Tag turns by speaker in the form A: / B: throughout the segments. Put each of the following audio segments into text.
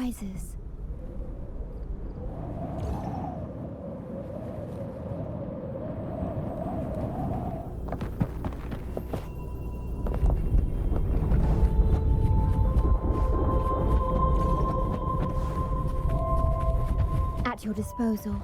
A: rises. At your disposal.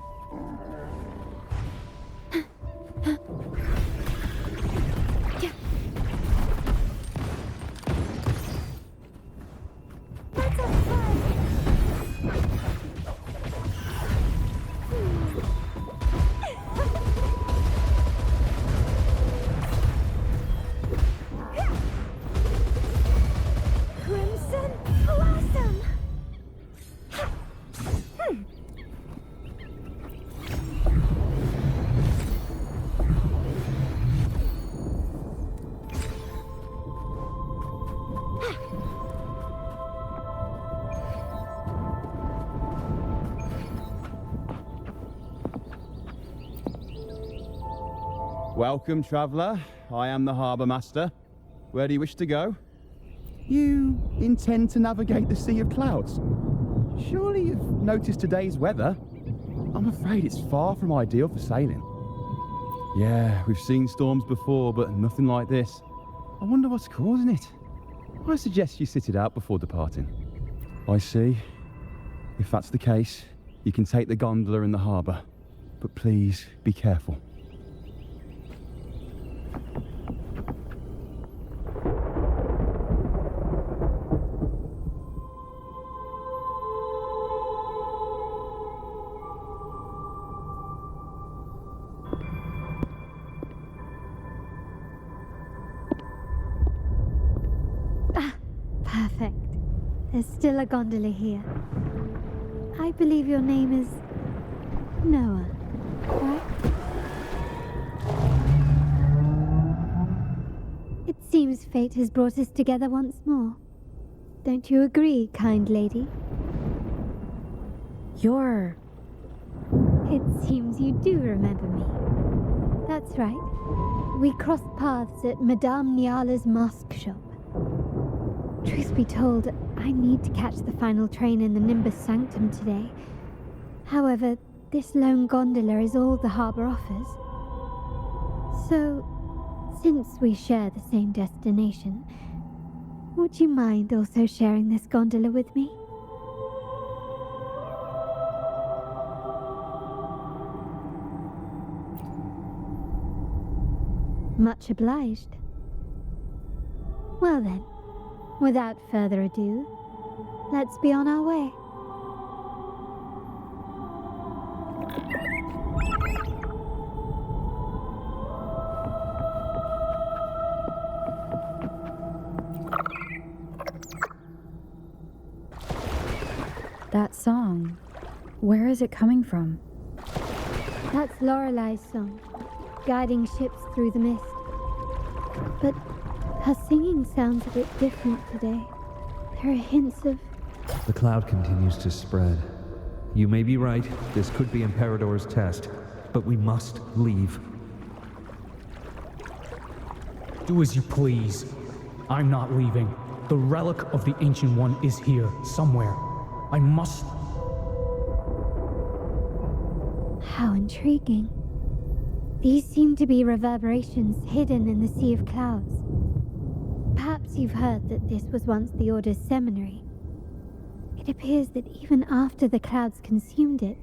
B: Welcome, traveller. I am the Harbour Master. Where do you wish to go? You intend to navigate the Sea of Clouds? Surely you've noticed today's weather? I'm afraid it's far from ideal for sailing. Yeah, we've seen storms before, but nothing like this. I wonder what's causing it. I suggest you sit it out before departing. I see. If that's the case, you can take the gondola in the harbour. But please, be careful.
A: Perfect. There's still a gondola here. I believe your name is Noah, right? It seems fate has brought us together once more. Don't you agree, kind lady? It seems you do remember me. That's right. We crossed paths at Madame Niala's mask shop. Truth be told, I need to catch the final train in the Nimbus Sanctum today. However, this lone gondola is all the harbour offers. So, since we share the same destination, would you mind also sharing this gondola with me? Much obliged. Well then, without further ado, let's be on our way.
C: That song, where is it coming from?
A: That's Lorelei's song, guiding ships through the mist. But her singing sounds a bit different today. There are hints of...
D: The cloud continues to spread. You may be right, this could be Imperador's test, but we must leave.
E: Do as you please. I'm not leaving. The relic of the Ancient One is here, somewhere. I must...
A: How intriguing. These seem to be reverberations hidden in the Sea of Clouds. Perhaps you've heard that this was once the Order's seminary. It appears that even after the clouds consumed it,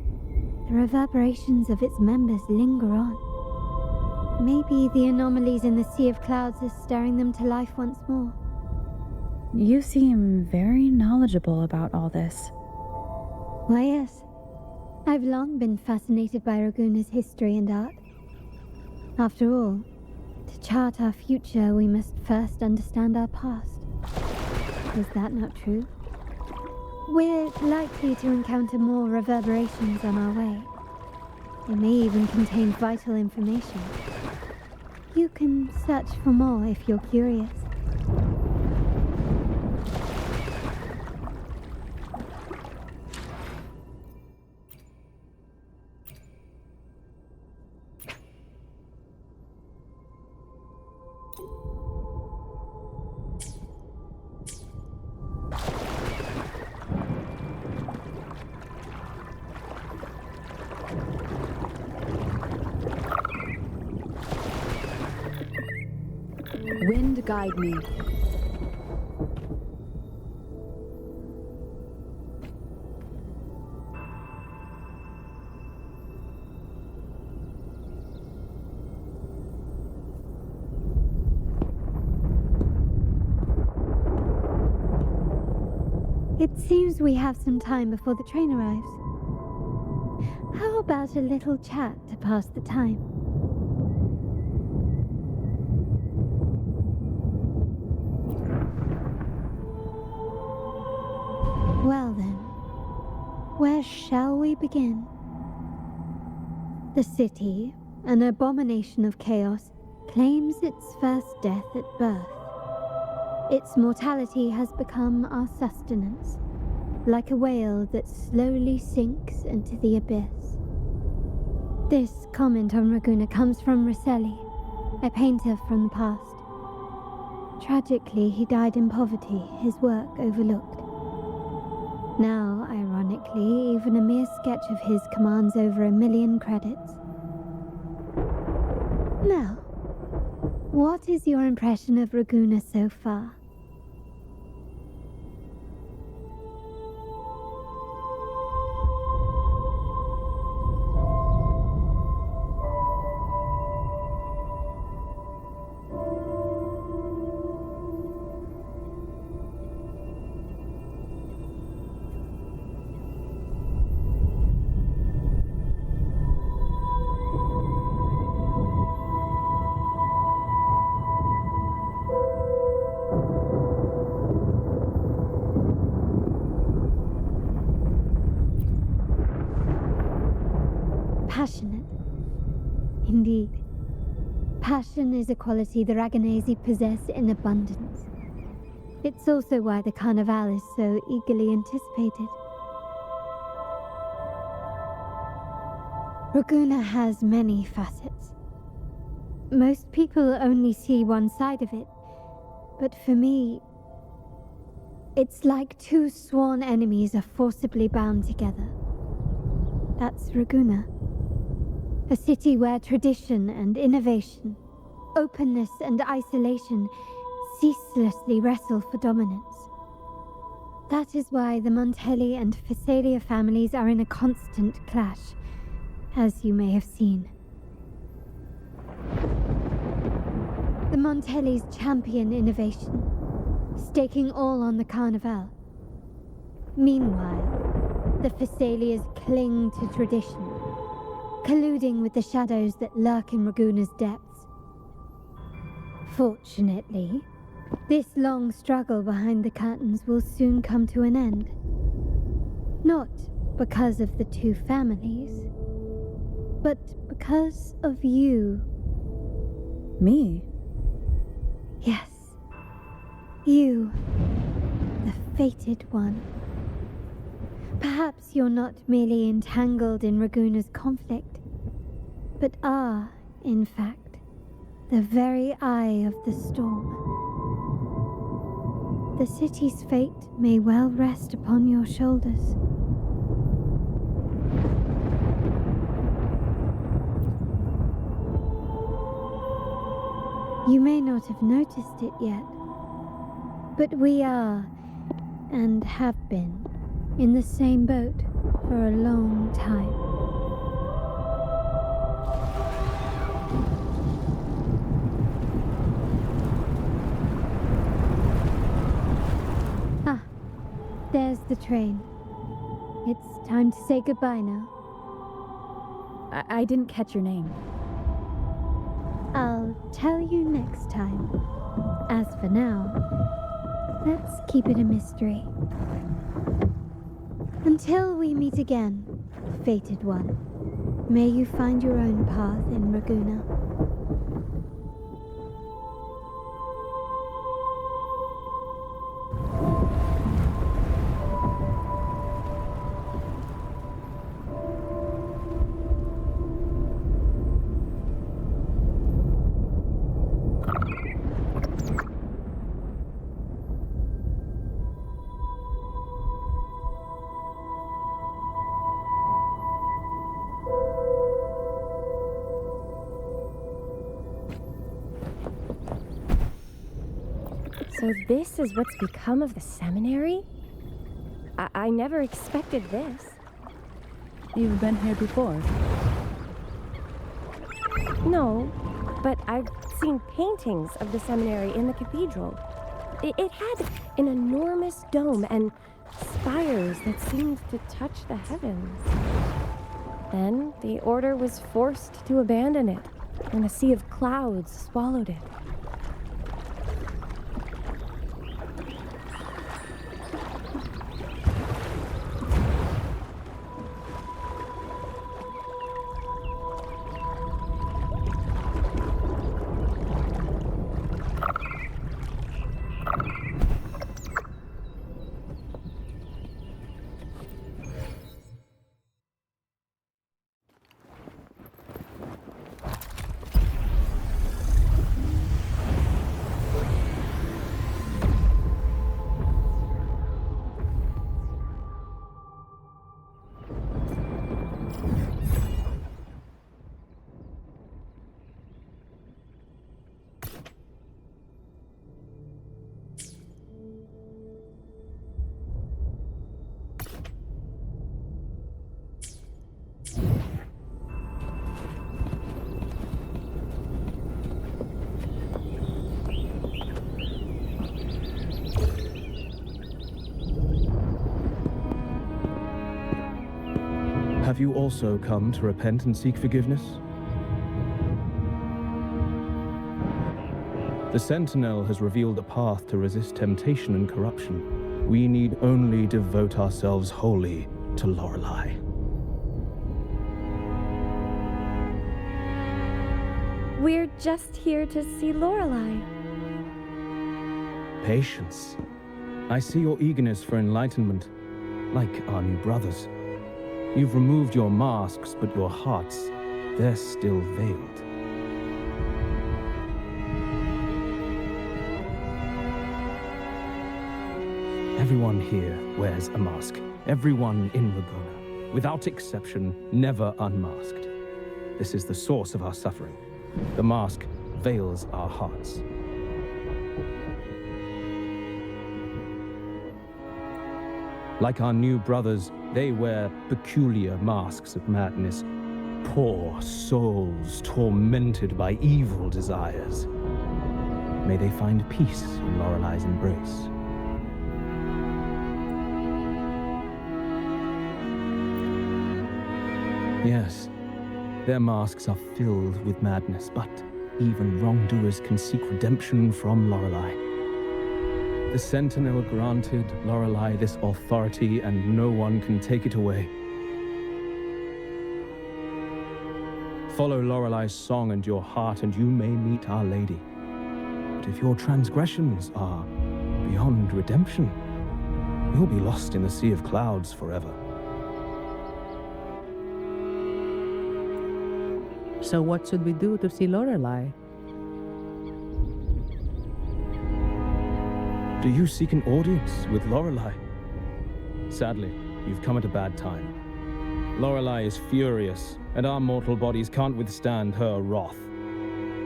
A: the reverberations of its members linger on. Maybe the anomalies in the Sea of Clouds are stirring them to life once more.
C: You seem very knowledgeable about this.
A: Why, yes. I've long been fascinated by Raguna's history and art. After all, to chart our future, we must first understand our past. Is that not true? We're likely to encounter more reverberations on our way. They may even contain vital information. You can search for more if you're curious.
C: Wind guide me.
A: It seems we have some time before the train arrives. How about a little chat to pass the time? Well then, where shall we begin? The city, an abomination of chaos, claims its first death at birth. Its mortality has become our sustenance, like a whale that slowly sinks into the abyss. This comment on Raguna comes from Rosselli, a painter from the past. Tragically, he died in poverty, his work overlooked. Now, ironically, even a mere sketch of his commands over 1 million credits. Now, what is your impression of Raguna so far? Passionate. Indeed. Passion is a quality the Raganesi possess in abundance. It's also why the Carnival is so eagerly anticipated. Raguna has many facets. Most people only see one side of it, but for me, it's like two sworn enemies are forcibly bound together. That's Raguna. A city where tradition and innovation, openness and isolation ceaselessly wrestle for dominance. That is why the Montelli and Phasalia families are in a constant clash, as you may have seen. The Montellis champion innovation, staking all on the Carnival. Meanwhile, the Phasalias cling to tradition, colluding with the shadows that lurk in Raguna's depths. Fortunately, this long struggle behind the curtains will soon come to an end. Not because of the two families, but because of you.
C: Me?
A: Yes, you, the fated one. Perhaps you're not merely entangled in Raguna's conflict, but are, in fact, the very eye of the storm. The city's fate may well rest upon your shoulders. You may not have noticed it yet, but we are, and have been, in the same boat for a long time. Ah, there's the train. It's time to say goodbye now.
C: I didn't catch your name.
A: I'll tell you next time. As for now, let's keep it a mystery. Until we meet again, fated one, may you find your own path in Raguna.
F: So this is what's become of the seminary? I never expected this.
G: You've been here before?
F: No, but I've seen paintings of the seminary in the cathedral. It had an enormous dome and spires that seemed to touch the heavens. Then the order was forced to abandon it, and a sea of clouds swallowed it.
H: Have you also come to repent and seek forgiveness? The Sentinel has revealed a path to resist temptation and corruption. We need only devote ourselves wholly to Lorelei.
F: We're just here to see Lorelei.
H: Patience. I see your eagerness for enlightenment, like our new brothers. You've removed your masks, but your hearts, they're still veiled. Everyone here wears a mask. Everyone in Laguna, without exception, never unmasked. This is the source of our suffering. The mask veils our hearts. Like our new brothers, they wear peculiar masks of madness. Poor souls tormented by evil desires. May they find peace in Lorelei's embrace. Yes, their masks are filled with madness, but even wrongdoers can seek redemption from Lorelei. The Sentinel granted Lorelei this authority, and no one can take it away. Follow Lorelei's song and your heart, and you may meet Our Lady. But if your transgressions are beyond redemption, you'll be lost in the sea of clouds forever.
G: So what should we do to see Lorelei?
H: Do you seek an audience with Lorelei? Sadly, you've come at a bad time. Lorelei is furious, and our mortal bodies can't withstand her wrath.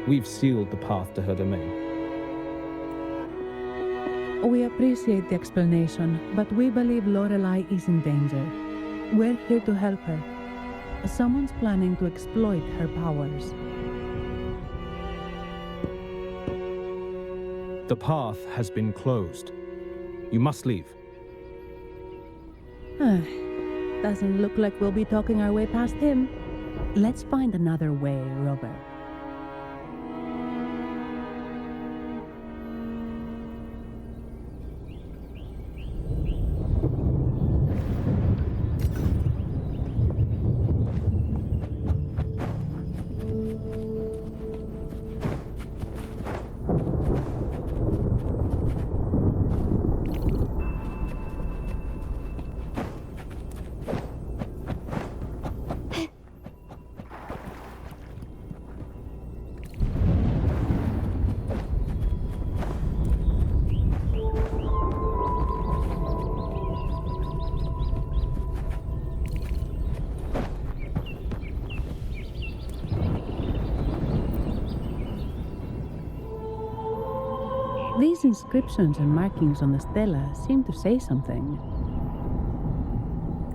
H: We've sealed the path to her domain.
G: We appreciate the explanation, but we believe Lorelei is in danger. We're here to help her. Someone's planning to exploit her powers.
H: The path has been closed. You must leave.
G: Doesn't look like we'll be talking our way past him. Let's find another way, Robert. These inscriptions and markings on the stela seem to say something.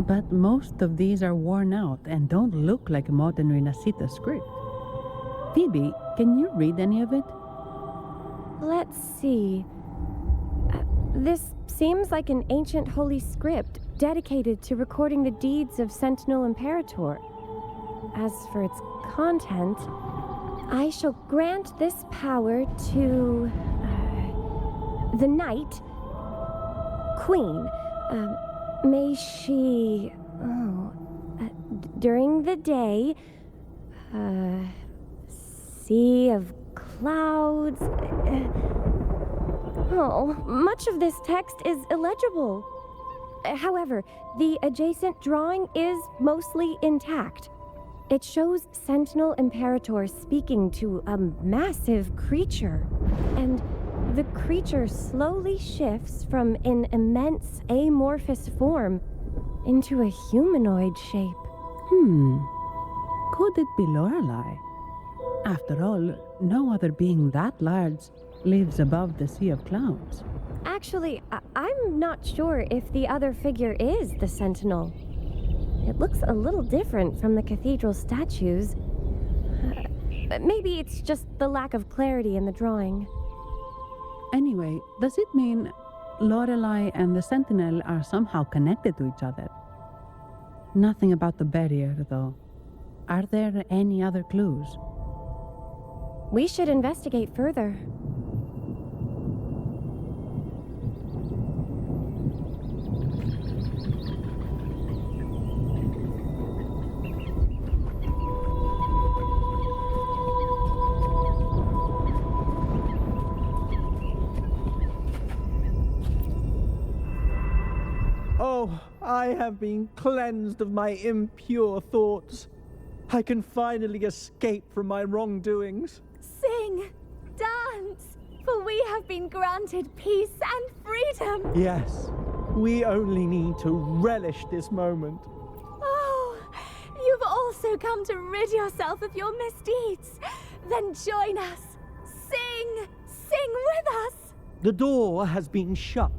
G: But most of these are worn out and don't look like a modern Rinasita script. Phoebe, can you read any of it?
F: Let's see. This seems like an ancient holy script dedicated to recording the deeds of Sentinel Imperator. As for its content, I shall grant this power to the Knight Queen. May she, during the day, sea of clouds. Much of this text is illegible. However, the adjacent drawing is mostly intact. It shows Sentinel Imperator speaking to a massive creature, and the creature slowly shifts from an immense amorphous form into a humanoid shape.
G: Could it be Lorelei? After all, no other being that large lives above the sea of clouds.
F: Actually, I'm not sure if the other figure is the Sentinel. It looks a little different from the cathedral statues. Maybe it's just the lack of clarity in the drawing.
G: Anyway, does it mean Lorelei and the Sentinel are somehow connected to each other? Nothing about the barrier, though. Are there any other clues?
F: We should investigate further.
I: Oh, I have been cleansed of my impure thoughts. I can finally escape from my wrongdoings.
A: Sing, dance, for we have been granted peace and freedom.
I: Yes, we only need to relish this moment.
A: Oh, you've also come to rid yourself of your misdeeds. Then join us. Sing with us.
I: The door has been shut.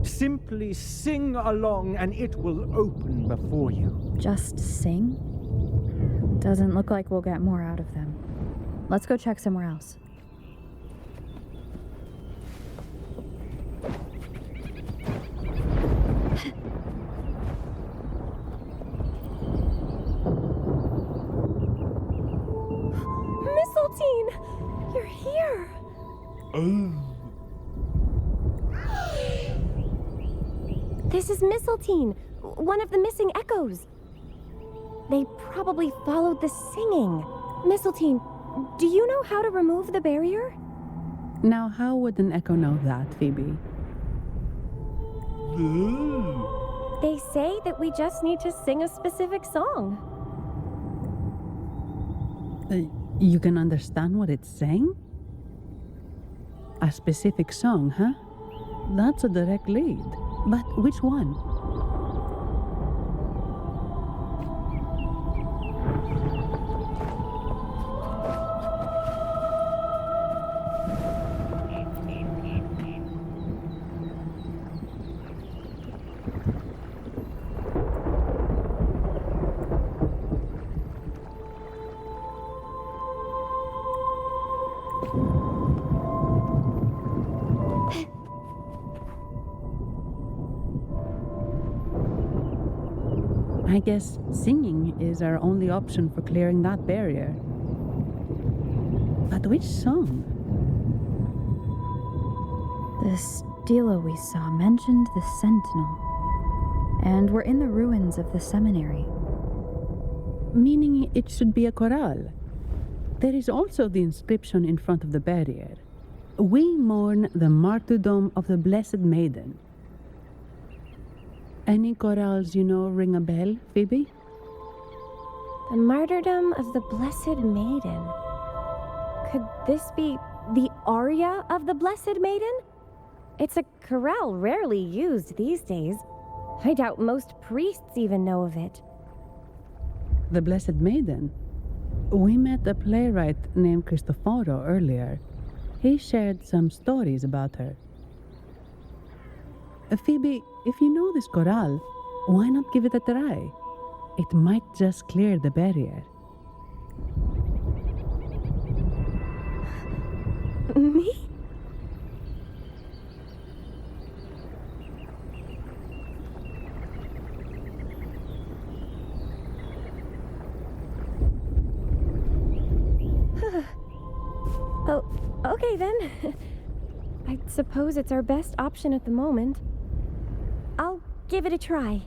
I: Simply sing along and it will open before you.
C: Just sing? Doesn't look like we'll get more out of them. Let's go check somewhere else.
F: Mistletoe! You're here! This is Mistletoe, one of the missing echoes. They probably followed the singing. Mistletoe, do you know how to remove the barrier?
G: Now, how would an echo know that, Phoebe?
F: They say that we just need to sing a specific song.
G: You can understand what it's saying? A specific song, huh? That's a direct lead. But which one? I guess singing is our only option for clearing that barrier. But which song?
C: The stela we saw mentioned the Sentinel. And we're in the ruins of the seminary.
G: Meaning it should be a chorale. There is also the inscription in front of the barrier. We mourn the martyrdom of the Blessed Maiden. Any chorales you know ring a bell, Phoebe?
F: The martyrdom of the Blessed Maiden. Could this be the aria of the Blessed Maiden? It's a chorale rarely used these days. I doubt most priests even know of it.
G: The Blessed Maiden? We met a playwright named Cristoforo earlier. He shared some stories about her. Phoebe, if you know this corral, why not give it a try? It might just clear the barrier.
F: Me? Oh, okay then. I suppose it's our best option at the moment. I'll give it a try.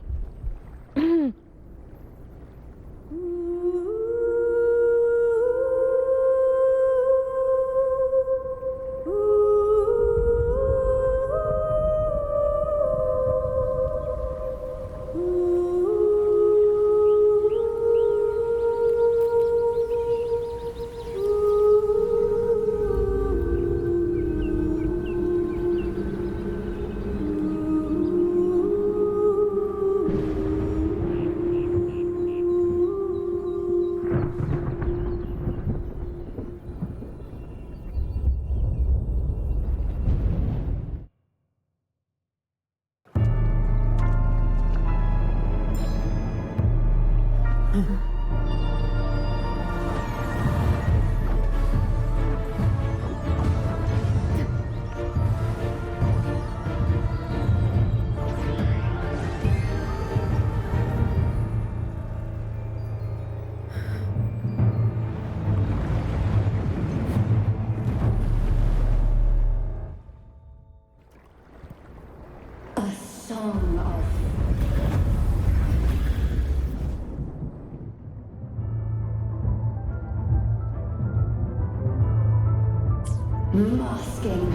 J: Masking.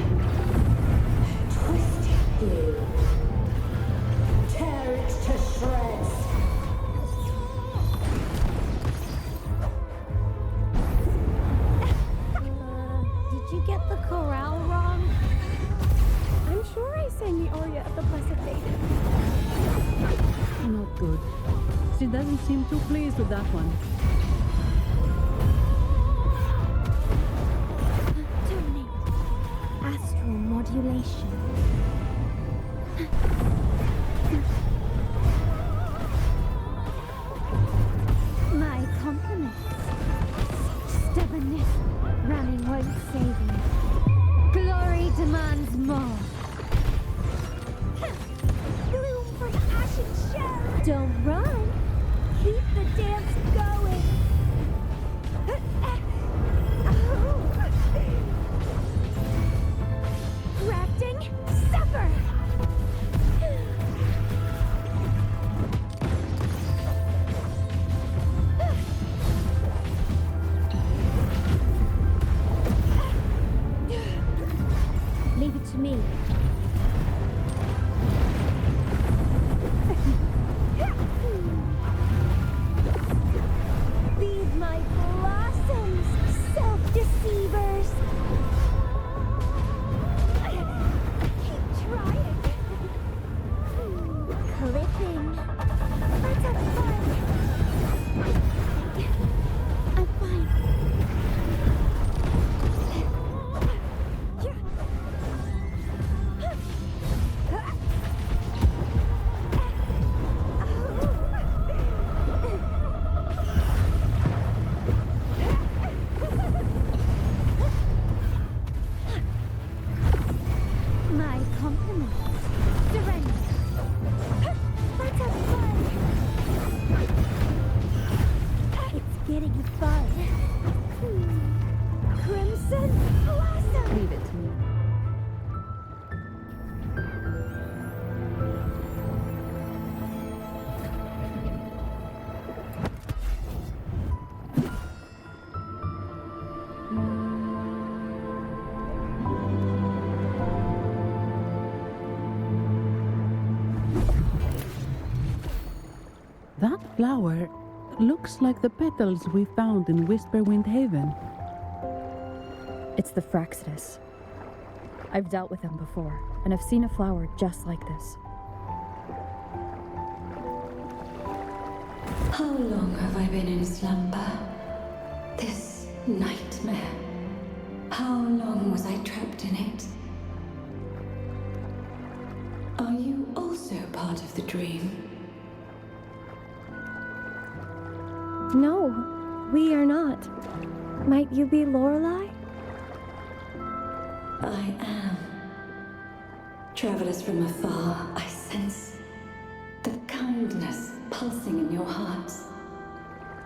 J: Twisted you. Tear it to shreds.
A: Did you get the chorale wrong?
F: I'm sure I sang the aria of the Blessed Maiden.
G: Not good. She doesn't seem too pleased with that one.
A: Astral modulation. My compliments. Such stubbornness. Running won't save you. Glory demands more. Bloom from ashen shell. Don't run. Keep the dance going. Crafting supper. Leave it to me. Feed my blossoms, self-deceivers. Keep trying. Clipping. Let's have fun. I'm fine. My compliments. Surrender. Let's have fun. It's getting fun. Crimson blossom.
C: Leave it to me.
G: That flower looks like the petals we found in Whisperwind Haven.
C: It's the Fraxidus. I've dealt with them before, and I've seen a flower just like this.
J: How long have I been in slumber? This nightmare. How long was I trapped in it? Are you dream?
F: No, we are not. Might you be Lorelei?
J: I am. Travelers from afar, I sense the kindness pulsing in your hearts.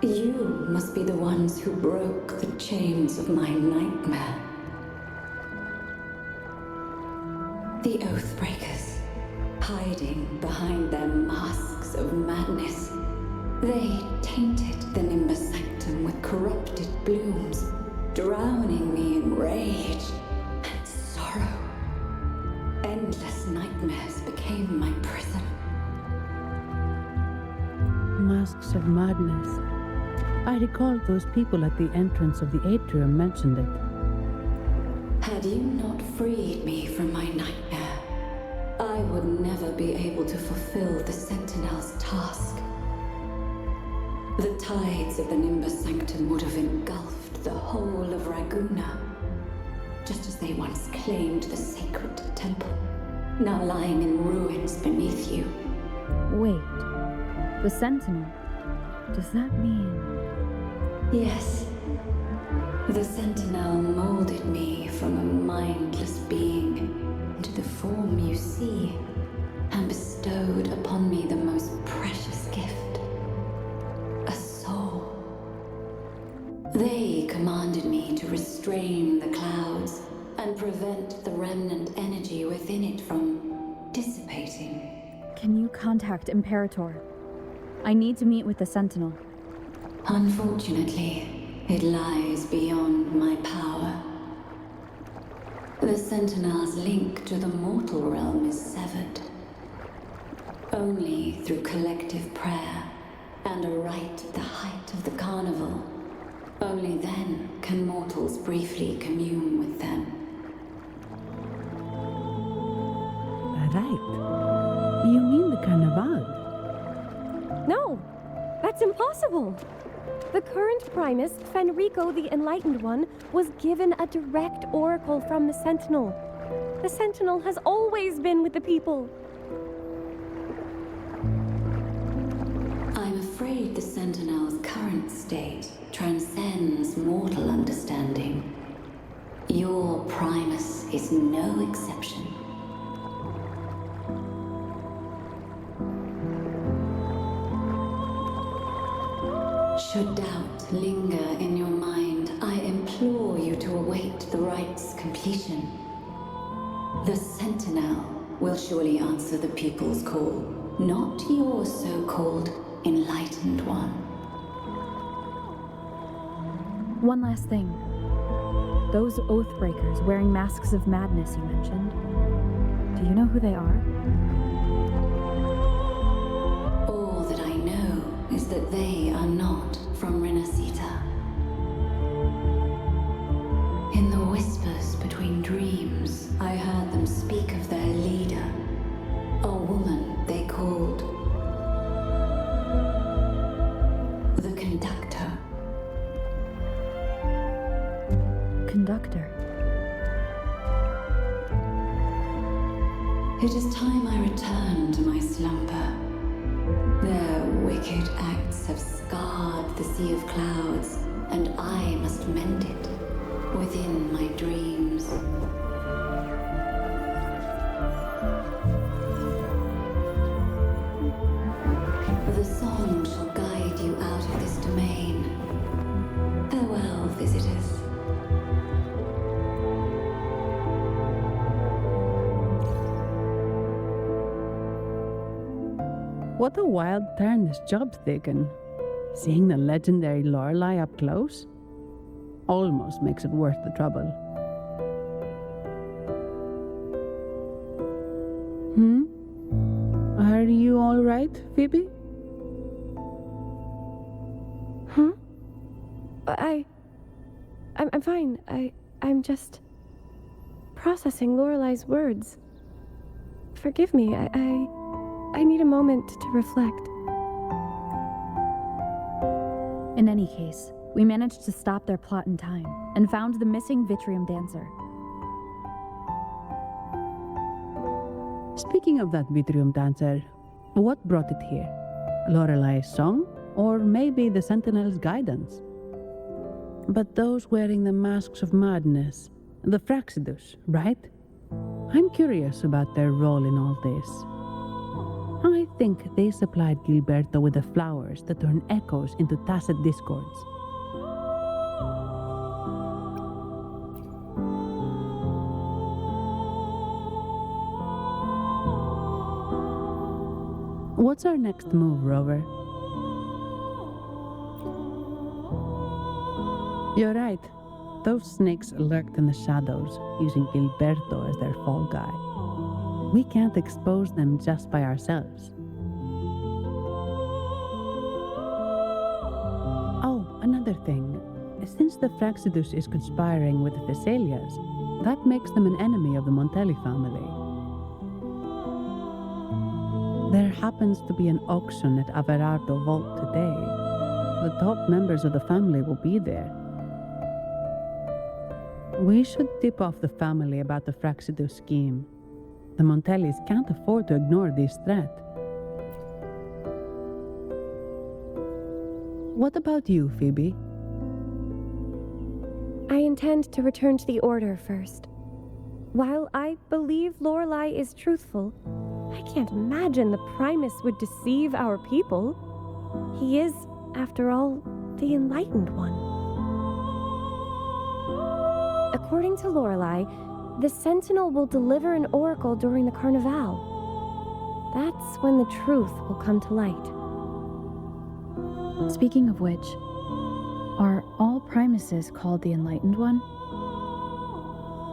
J: You must be the ones who broke the chains of my nightmare. The Oathbreakers, hiding behind their masks of madness. They tainted the Nimbus Sanctum with corrupted blooms, drowning me in rage and sorrow. Endless nightmares became my prison.
G: Masks of madness. I recall those people at the entrance of the atrium mentioned it.
J: Had you not freed me from my nightmare, I would never be able to fulfill the Sentinel's task. The tides of the Nimbus Sanctum would have engulfed the whole of Raguna, just as they once claimed the sacred temple, now lying in ruins beneath you.
C: Wait. The Sentinel. Does that mean...
J: Yes. The Sentinel molded me from a mindless being into the form you see, and bestowed upon me the most precious gift, a soul. They commanded me to restrain the clouds and prevent the remnant energy within it from dissipating.
C: Can you contact Imperator? I need to meet with the Sentinel.
J: Unfortunately, it lies beyond my power. The Sentinel's link to the mortal realm is severed. Only through collective prayer and a rite at the height of the carnival, only then can mortals briefly commune with them.
G: Right. You mean the carnival?
F: No, that's impossible. The current Primus, Fenrico the Enlightened One, was given a direct oracle from the Sentinel. The Sentinel has always been with the people.
J: I'm afraid the Sentinel's current state transcends mortal understanding. Your Primus is no exception. Should doubt linger in your mind, I implore you to await the rite's completion. The Sentinel will surely answer the people's call, not your so-called Enlightened One.
C: One last thing. Those Oathbreakers wearing masks of madness you mentioned. Do you know who they are?
J: All that I know is that they are not from Rinasita. In the whispers between dreams, I heard them speak of their leader, a woman they called the Conductor.
C: Conductor.
J: It is time I return to my slumber. Their wicked acts have scarred the sea of clouds, and I must mend it within my dreams. The song shall guide you out of this domain. Farewell, visitors.
G: What a wild turn this job's taken. Seeing the legendary Lorelei up close almost makes it worth the trouble. Are you all right, Phoebe?
F: I'm fine. I'm just processing Lorelei's words. Forgive me. I need a moment to reflect.
C: In any case, we managed to stop their plot in time and found the missing Vitrium Dancer.
G: Speaking of that Vitrium Dancer, What brought it here? Lorelai's song? Or maybe the Sentinel's guidance? But those wearing the masks of madness, the Fraxidus, right? I'm curious about their role in all this. I think they supplied Gilberto with the flowers that turn echoes into tacit discords. What's our next move, Rover? You're right. Those snakes lurked in the shadows, using Gilberto as their fall guy. We can't expose them just by ourselves. Oh, another thing. Since the Fraxidus is conspiring with the Thessalias, that makes them an enemy of the Montelli family. There happens to be an auction at Averardo Vault today. The top members of the family will be there. We should tip off the family about the Fraxidus scheme. The Montellis can't afford to ignore this threat. What about you, Phoebe?
F: I intend to return to the Order first. While I believe Lorelei is truthful, I can't imagine the Primus would deceive our people. He is, after all, the Enlightened One. According to Lorelei, the Sentinel will deliver an oracle during the Carnival. That's when the truth will come to light.
C: Speaking of which, are all Primuses called the Enlightened One?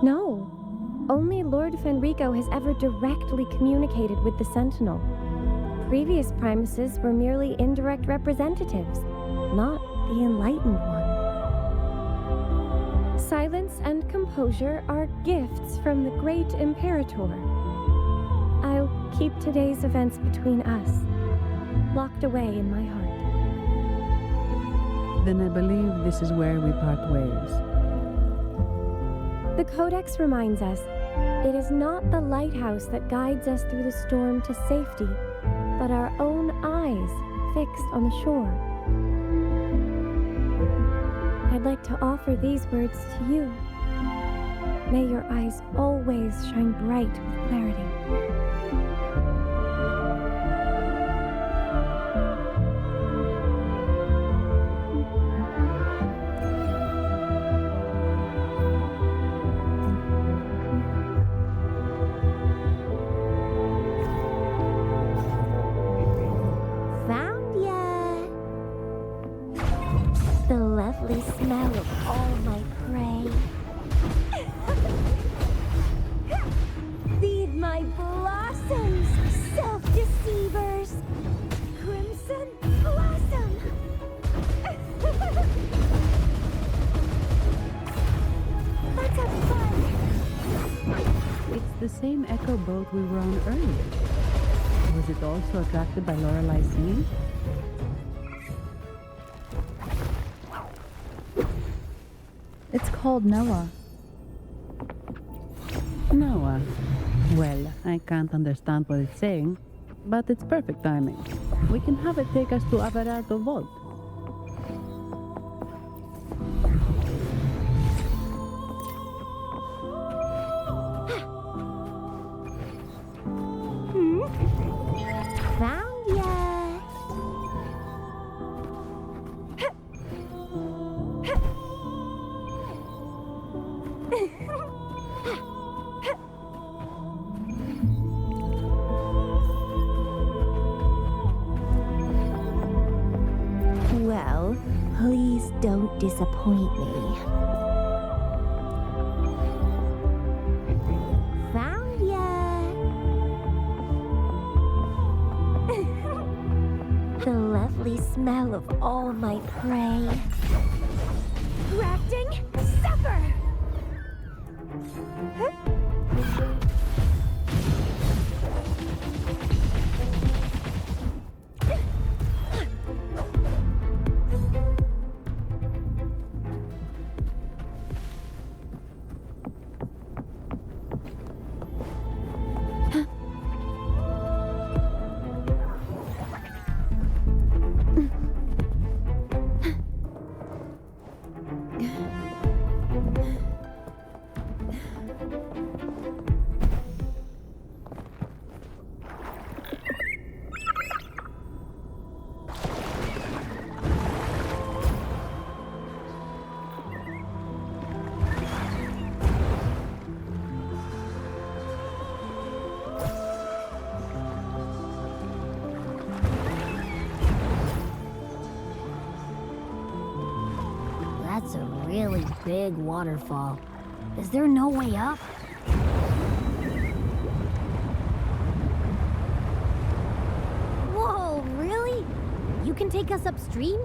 F: No. Only Lord Fenrico has ever directly communicated with the Sentinel. Previous Primuses were merely indirect representatives, not the Enlightened One. Silence and composure are gifts from the great Imperator. I'll keep today's events between us, locked away in my heart.
G: Then I believe this is where we part ways.
F: The Codex reminds us, it is not the lighthouse that guides us through the storm to safety, but our own eyes fixed on the shore. I'd like to offer these words to you. May your eyes always shine bright with clarity.
K: Lovely smell of all my prey. Feed my blossoms, self-deceivers. Crimson blossom. Let's have fun.
G: It's the same echo boat we were on earlier. Was it also attracted by Lorelai's singing?
C: It's called Noah.
G: Noah. Well, I can't understand what it's saying, but it's perfect timing. We can have it take us to Averardo Vault.
K: Found ya. Well, please don't disappoint me. Found ya. The lovely smell of all my prey. Grafting supper. That's a really big waterfall. Is there no way up? Whoa, really? You can take us upstream?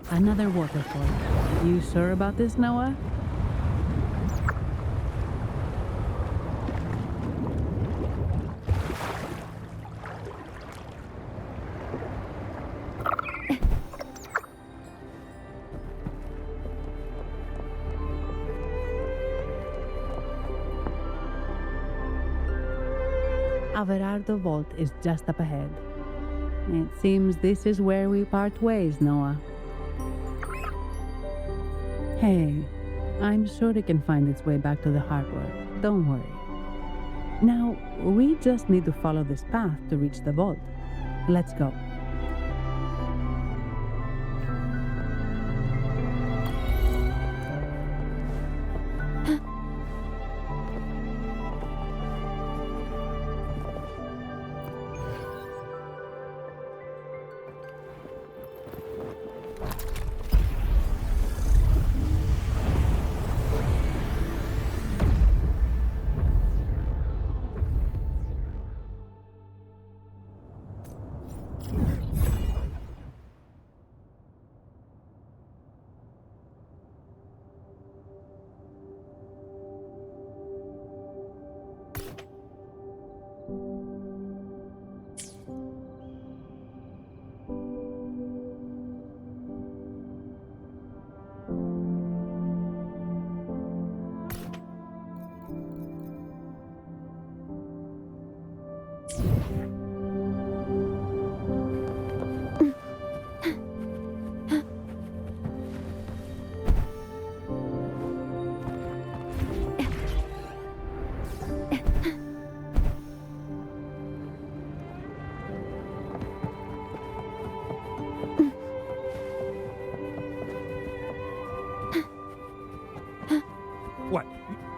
G: Another waterfall. You sure about this, Noah? Averardo Vault is just up ahead. It seems this is where we part ways, Noah. Hey, I'm sure it can find its way back to the harbor. Don't worry. Now, we just need to follow this path to reach the vault. Let's go.
L: What?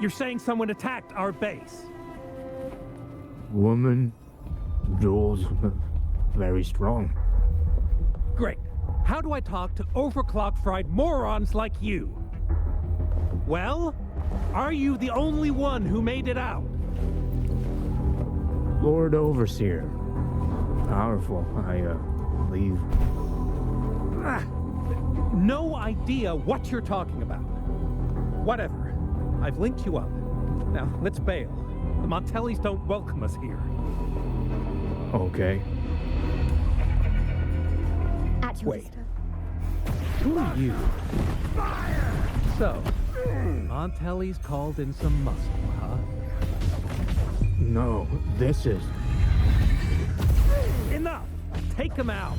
L: You're saying someone attacked our base?
M: Woman, doors, very strong.
L: Great. How do I talk to overclock-fried morons like you? Well, are you the only one who made it out?
M: Lord Overseer. Powerful, I believe.
L: No idea what you're talking about. Whatever. I've linked you up. Now, let's bail. The Montellis don't welcome us here.
M: Okay.
A: At your
L: Wait.
A: sister.
L: Who are you? Fire! So, Montelli's called in some muscle, huh?
M: No, this is...
L: Enough! Take him out!